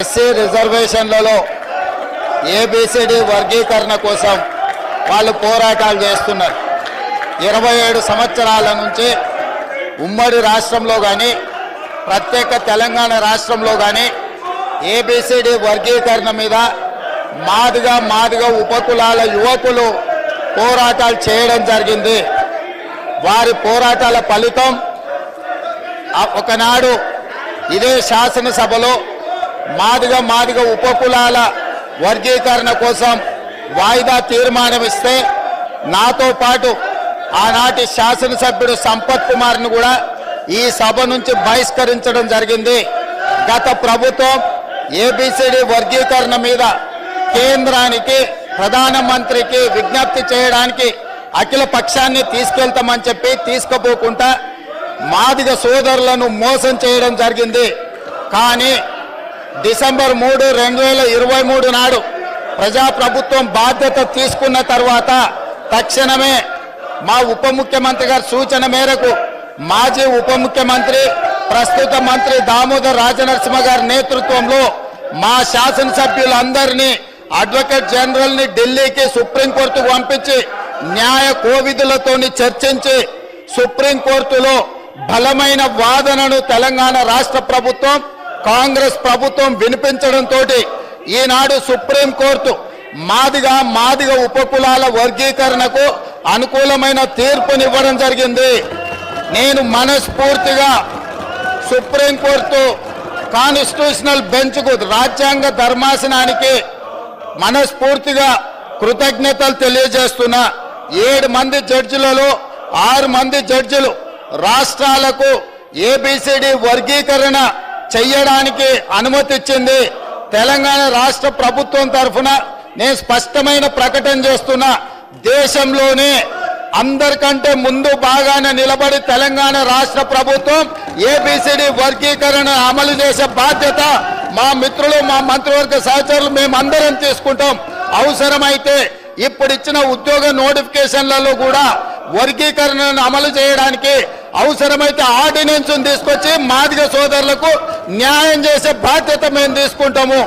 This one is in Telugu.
ఎస్సీ రిజర్వేషన్లలో ఏబిసిడి వర్గీకరణ కోసం వాళ్ళు పోరాటాలు చేస్తున్నారు. 27 సంవత్సరాల నుంచి ఉమ్మడి రాష్ట్రంలో కానీ ప్రత్యేక తెలంగాణ రాష్ట్రంలో కానీ ఏబిసిడి వర్గీకరణ మీద మాదిగ ఉపకులాల యువకులు పోరాటాలు చేయడం జరిగింది. వారి పోరాటాల ఫలితం ఒకనాడు ఇదే శాసనసభలో మాదిగ ఉపకులాల వర్గీకరణ కోసం వాయిదా తీర్మానం ఇస్తే నాతో పాటు ఆనాటి శాసనసభ్యుడు సంపత్ కుమార్ను కూడా ఈ సభ నుంచి బహిష్కరించడం జరిగింది. గత ప్రభుత్వం ఏబిసిడి వర్గీకరణ మీద కేంద్రానికి ప్రధానమంత్రికి విజ్ఞప్తి చేయడానికి అఖిల పక్షాన్ని తీసుకెళ్తామని చెప్పి తీసుకుపోకుండా మాదిగ సోదరులను మోసం చేయడం జరిగింది. కానీ డిసెంబర్ 3, 2023 నాడు ప్రజాప్రభుత్వం బాధ్యత తీసుకున్న తర్వాత తక్షణమే మా ఉప ముఖ్యమంత్రి గారి సూచన మేరకు మాజీ ఉప ముఖ్యమంత్రి ప్రస్తుత మంత్రి దామోదర్ రాజనరసింహ గారి నేతృత్వంలో మా శాసనసభ్యులందరినీ అడ్వకేట్ జనరల్ ని ఢిల్లీకి సుప్రీంకోర్టుకు పంపించి న్యాయ కోవిధులతోని చర్చించి సుప్రీంకోర్టులో బలమైన వాదనను తెలంగాణ రాష్ట్ర ప్రభుత్వం కాంగ్రెస్ ప్రభుత్వం వినిపించడంతో ఈనాడు సుప్రీంకోర్టు మాదిగ ఉపకులాల వర్గీకరణకు అనుకూలమైన తీర్పునివ్వడం జరిగింది. నేను మనస్ఫూర్తిగా సుప్రీంకోర్టు కాన్స్టిట్యూషనల్ బెంచ్కు రాజ్యాంగ ధర్మాసనానికి మనస్ఫూర్తిగా కృతజ్ఞతలు తెలియజేస్తున్నా. 7 మంది జడ్జిలలో 6 మంది జడ్జిలు రాష్ట్రాలకు ఏబిసిడి వర్గీకరణ చెయ్యడానికి అనుమతి ఇచ్చింది. తెలంగాణ రాష్ట్ర ప్రభుత్వం తరఫున నేను స్పష్టమైన ప్రకటన చేస్తున్నా. దేశంలోనే అందరికంటే ముందు బాగానే నిలబడి తెలంగాణ రాష్ట్ర ప్రభుత్వం ఏబిసిడి వర్గీకరణ అమలు చేసే బాధ్యత మా మిత్రులు మా మంత్రివర్గ సహచరులు మేమందరం తీసుకుంటాం. అవసరమైతే ఇప్పుడు ఇచ్చిన ఉద్యోగ నోటిఫికేషన్లలో కూడా వర్గీకరణను అమలు చేయడానికి అవసరమైతే ఆర్డినెన్స్ తీసుకొచ్చి మాదిగ సోదరులకు న్యాయం చేసే బాధ్యత మేము తీసుకుంటాము.